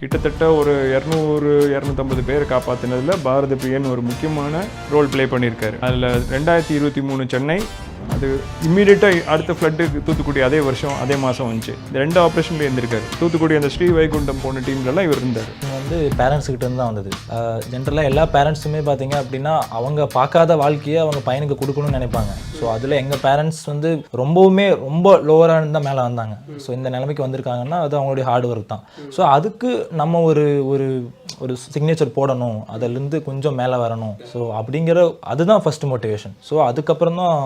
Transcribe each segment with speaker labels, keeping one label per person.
Speaker 1: கிட்டத்தட்ட ஒரு 200-250 பேரை காப்பாற்றினதில் பாரத பிரியன் ஒரு முக்கியமான ரோல் ப்ளே பண்ணியிருக்காரு. அதில் 2023 சென்னை, அது இம்மீடியட்டாக அடுத்த ஃப்ளட்டுக்கு தூத்துக்குடி அதே வருஷம் அதே மாதம் வந்துச்சு. இந்த 2 ஆப்ரேஷன்லேயே இருந்திருக்காரு. தூத்துக்குடி அந்த ஸ்ரீ வைகுண்டம் போன டீம்லலாம் இவர் இருந்தார்.
Speaker 2: பேரண்ட்ஸ்கிட்ட இருந்து தான் வந்தது. ஜென்ரலாக எல்லா பேரண்ட்ஸுமே பார்த்தீங்க அப்படின்னா அவங்க பார்க்காத வாழ்க்கையை அவங்க பையனுக்கு கொடுக்கணும்னு நினைப்பாங்க. ஸோ அதில் எங்கள் பேரண்ட்ஸ் ரொம்ப லோவராக இருந்தால் மேலே வந்தாங்க. ஸோ இந்த நிலைமைக்கு வந்திருக்காங்கன்னா அது அவங்களுடைய ஹார்ட் ஒர்க் தான். ஸோ அதுக்கு நம்ம ஒரு சிக்னேச்சர் போடணும், அதிலிருந்து கொஞ்சம் மேலே வரணும். ஸோ அப்படிங்கிற அதுதான் ஃபர்ஸ்ட் மோட்டிவேஷன். ஸோ அதுக்கப்புறம் தான்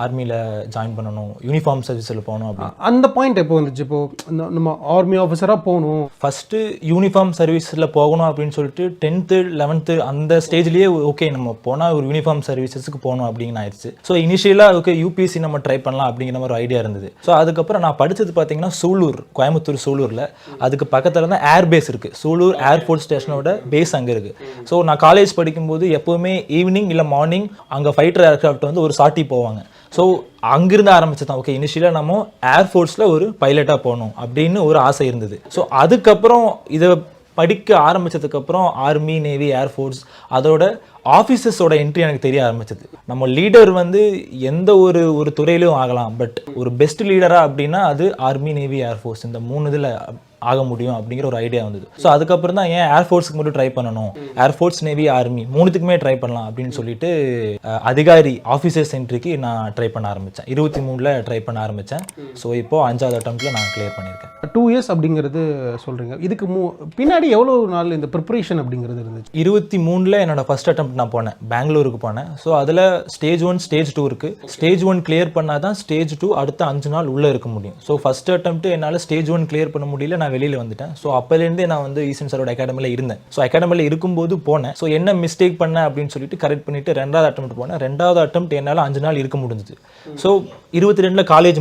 Speaker 2: ஆர்மியில் ஜாயின் பண்ணணும், யூனிஃபார்ம் சர்வீஸில் போகணும். அப்படி
Speaker 3: அந்த பாயிண்ட் எப்போ வந்துச்சு? இப்போது நம்ம ஆர்மி ஆஃபீஸராக போகணும்,
Speaker 2: ஃபஸ்ட்டு யூனிஃபார்ம் சர்வீஸில் போகணும் அப்படின்னு சொல்லிட்டு 10th 11th அந்த ஸ்டேஜ்லேயே ஓகே நம்ம போனால் ஒரு யூனிஃபார்ம் சர்வீசஸுக்கு போகணும் அப்படின்னு ஆயிடுச்சு. ஸோ இனிஷியலாக ஓகே யூபிஎஸ்சி நம்ம ட்ரை பண்ணலாம் அப்படிங்கிற மாதிரி ஒரு ஐடியா இருந்தது. ஸோ அதுக்கப்புறம் நான் படித்தது பார்த்தீங்கன்னா சூலூர், கோயம்புத்தூர் சூலூரில். அதுக்கு பக்கத்தில் தான் ஏர் பேஸ் இருக்குது. சூலூர் ஏர்ஃபோர்ஸ் ஸ்டேஷனோட பேஸ் அங்கே இருக்குது. ஸோ நான் காலேஜ் படிக்கும்போது எப்போவுமே ஈவினிங் இல்லை மார்னிங் அங்கே ஃபைட்டர் ஏர்க்ராஃப்ட் வந்து ஒரு சாட்டி போவாங்க. ஸோ அங்கிருந்து ஆரம்பிச்சு தான் ஓகே இனிஷியலாக நம்ம ஏர்ஃபோர்ஸில் ஒரு பைலட்டாக போகணும் அப்படின்னு ஒரு ஆசை இருந்தது. ஸோ அதுக்கப்புறம் இதை படிக்க ஆரம்பித்ததுக்கப்புறம் ஆர்மி, நேவி, ஏர்ஃபோர்ஸ் அதோட ஆஃபீஸஸோட என்ட்ரி எனக்கு தெரிய ஆரம்பிச்சது. நம்ம லீடர் வந்து எந்த ஒரு துறையிலும் ஆகலாம், பட் ஒரு பெஸ்ட் லீடராக அப்படின்னா அது ஆர்மி, நேவி, ஏர்ஃபோர்ஸ் இந்த 3 இதில் ஆக முடியும் அப்படிங்கிற ஒரு ஐடியா வந்தது. ஸோ அதுக்கப்புறம் தான் ஏன் ஏர்ஃபோர்ஸுக்கு மட்டும் ட்ரை பண்ணணும், ஏர்ஃபோர்ஸ், நேவி, ஆர்மி 3த்துக்குமே ட்ரை பண்ணலாம் அப்படின்னு சொல்லிட்டு அதிகாரி ஆஃபீஸர்ஸ் என்ட்ரிக்கு நான் ட்ரை பண்ண ஆரம்பித்தேன். 23ல் ட்ரை பண்ண ஆரம்பித்தேன். ஸோ இப்போது 5வது அட்டம்ப்டில் நான் கிளியர் பண்ணியிருக்கேன்.
Speaker 3: 2 years அப்படிங்கிறது சொல்கிறீங்க. இதுக்கு பின்னாடி எவ்வளோ நாள் இந்த ப்ரிப்பரேஷன் அப்படிங்கிறது இருந்துச்சு?
Speaker 2: 23ல் என்னோட ஃபர்ஸ்ட் அட்டம்ப்ட் நான் போனேன், பெங்களூருக்கு போனேன். ஸோ அதில் ஸ்டேஜ் 1 ஸ்டேஜ் 2 இருக்குது. ஸ்டேஜ் 1 கிளியர் பண்ணால் தான் ஸ்டேஜ் 2 அடுத்த 5 நாள் உள்ளே இருக்க முடியும். ஸோ ஃபர்ஸ்ட் அட்டம்ப்ட் என்னால் ஸ்டேஜ் 1 கிளியர் பண்ண முடியல, நான் வெளியில் வந்துட்டேன். ஸோ அப்போலேருந்தே நான் வந்து ஈசன் சாரோட அகாடமியில் இருந்தேன். ஸோ அகாடமியில் இருக்கும்போது போனேன். ஸோ என்ன மிஸ்டேக் பண்ணேன் அப்படின்னு சொல்லிட்டு கரெக்ட் பண்ணிவிட்டு 2வது அட்டம்ப்ட் போனேன். 2வது அட்டம்ப்ட் என்னால் 5 நாள் இருக்க முடிஞ்சது. ஸோ 22ல் காலேஜ்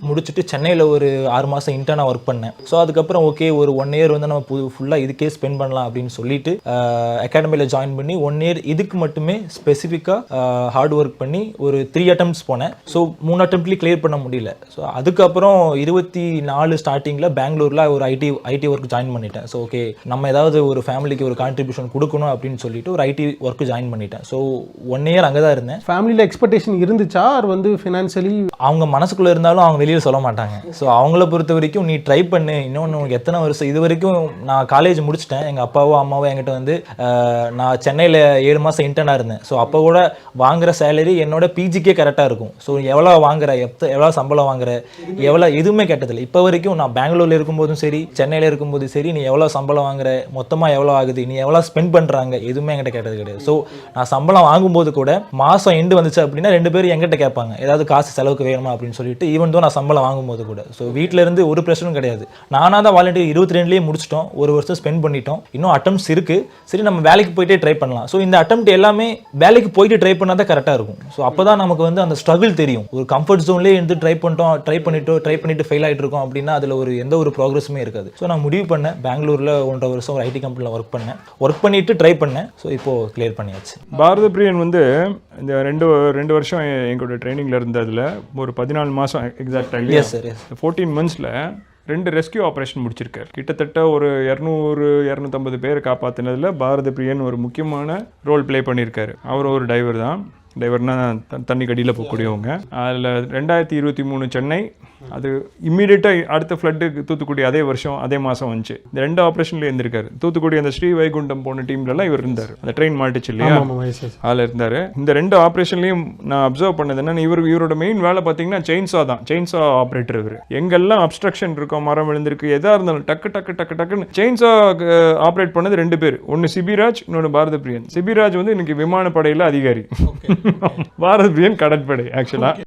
Speaker 2: முடிச்சுட்டு சென்னையில் ஒரு 6 மாதம் இன்டர்னாக ஒர்க் பண்ணேன். ஸோ அதுக்கப்புறம் ஓகே ஒரு 1 year வந்து நம்ம ஃபுல்லாக இதுக்கே ஸ்பெண்ட் பண்ணலாம் அப்படின்னு சொல்லிட்டு அகாடமியில் ஜாயின் பண்ணி 1 year இதுக்கு மட்டுமே ஸ்பெசிஃபிக்காக ஹார்ட் ஒர்க் பண்ணி ஒரு 3 attempts போனேன். ஸோ 3 attemptலேயும் கிளியர் பண்ண முடியல. ஸோ அதுக்கப்புறம் 24 ஸ்டார்டிங்கில் பெங்களூரில் ஒரு ஐடி ஒர்க் ஜாயின் பண்ணிட்டேன். ஸோ ஓகே நம்ம ஏதாவது ஒரு ஃபேமிலிக்கு ஒரு கான்ட்ரிபியூஷன் கொடுக்கணும் அப்படின்னு சொல்லிட்டு ஒரு ஐடி ஒர்க் ஜாயின் பண்ணிட்டேன். ஸோ 1 year அங்கே தான் இருந்தேன்.
Speaker 3: ஃபேமிலியில் எக்ஸ்பெக்டேஷன் இருந்துச்சா? அது வந்து ஃபினான்ஷியலி
Speaker 2: அவங்க மனசுக்குள்ளே இருந்தாலும் அவங்க வெளியில் சொல்ல மாட்டாங்க. ஸோ அவங்கள பொறுத்த வரைக்கும் நீ ட்ரை பண்ணு, இன்னொன்று உனக்கு எத்தனை வருஷம் இது வரைக்கும் நான் காலேஜ் முடிச்சிட்டேன். எங்கள் அப்பாவோ அம்மாவோ என்கிட்ட வந்து நான் சென்னையில் 7 மாதம் இன்டர்னாக இருந்தேன். ஸோ அப்போ கூட வாங்குகிற சேலரி என்னோட பிஜிக்கே கரெக்டாக இருக்கும். ஸோ எவ்வளோ வாங்குற, எவ்வளோ சம்பளம் வாங்குற, எவ்வளோ எதுவுமே கேட்டதில்லை. இப்போ வரைக்கும் நான் பெங்களூரில் இருக்கும்போதும் சரி, சென்னையில் இருக்கும்போது சரி, நீ எவ்வளோ சம்பளம் வாங்குற, மொத்தமாக எவ்வளோ ஆகுது, நீ எவ்வளோ ஸ்பெண்ட் பண்ணுறாங்க, எதுவுமே என்கிட்ட கேட்டது கிடையாது. ஸோ நான் சம்பளம் வாங்கும்போது கூட மாதம் எண்டு வந்துச்சு அப்படின்னா 2 பேரும் என்கிட்ட கேட்பாங்க ஏதாவது காசு செலவுக்கு வேணுமா அப்படின்னு சொல்லிட்டு. ஈவன் தான் நான் சம்பளம் வாங்கும்போது கூட. ஸோ வீட்டில் இருந்து ஒரு பிரச்சனையும் கிடையாது. நானாக தான் வாலண்டியர் 22லேயே முடிச்சிட்டோம். 1 வருஷம் ஸ்பெண்ட் பண்ணிட்டோம். இன்னும் அட்டம்ப்ட்ஸ் இருக்குது. சரி நம்ம வேலைக்கு போயிட்டே ட்ரை பண்ணலாம். ஸோ இந்த அட்டம்ப்ட் எல்லாமே வேலைக்கு போயிட்டு ட்ரை பண்ணால் தான் கரெக்டாக இருக்கும். ஸோ அப்போ தான் நமக்கு வந்து அந்த ஸ்ட்ரகிள் தெரியும். ஒரு கம்ஃபர்ட் ஜோன்லேயே இருந்து ட்ரை பண்ணிட்டு ஃபெயில் ஆகிட்டு இருக்கோம் அப்படின்னா அதில் எந்த ஒரு ப்ராக்ரஸுமே இருக்காது. ஸோ நான் முடிவு பண்ணேன், பெங்களூரில் 1.5 வருஷம் ஒரு ஐடி கம்பெனியில் ஒர்க் பண்ணிட்டு ட்ரை பண்ணேன். ஸோ இப்போது கிளியர் பண்ணியாச்சு.
Speaker 1: பாரத பிரியன் வந்து இந்த 2 வருஷம் எங்களோட ட்ரைனிங்கில் இருந்ததில் ஒரு 14 மாதம் எக்ஸாக்டாக 14 monthsல 2 ரெஸ்கியூ ஆப்ரேஷன் முடிச்சிருக்காரு. கிட்டத்தட்ட ஒரு 200-250 பேரை காப்பாற்றினதில் பாரத பிரியன் ஒரு முக்கியமான ரோல் ப்ளே பண்ணியிருக்காரு. அவர் ஒரு டைவர் தான். டைவர்னா தண்ணி கடியில் போகக்கூடியவங்க. அதில் 2023 சென்னை, அது இம்மீடியட்டாக அடுத்த ஃப்ளட்டுக்கு தூத்துக்குடி அதே வருஷம் அதே மாதம் வந்துச்சு. இந்த 2 ஆப்ரேஷன்லேயே இருந்திருக்காரு. தூத்துக்குடி அந்த ஸ்ரீ வைகுண்டம் போன டீம்லலாம் இவர் இருந்தார். அந்த ட்ரெயின் மாட்டுச்சு இல்லையா, அதில் இருந்தார். இந்த 2 ஆப்ரேஷன்லையும் நான் அப்சர்வ் பண்ணது என்னன்னா, இவரோட மெயின் வேலை பார்த்தீங்கன்னா செயின்சா தான். செயின்சா ஆப்ரேட்டர் இவர். எங்கெல்லாம் அப்ஸ்ட்ரக்ஷன் இருக்கும், மரம் விழுந்திருக்கு, எதாக இருந்தாலும் டக்குன்னு செயின்சா ஆப்ரேட் பண்ணது 2 பேர். ஒன்று சிபிராஜ், இன்னொன்று பாரத பிரியன். சிபிராஜ் வந்து இன்னைக்கு விமானப்படையில் அதிகாரி, பாரத பிரியன் கடற்படை ஆக்சுவலாக.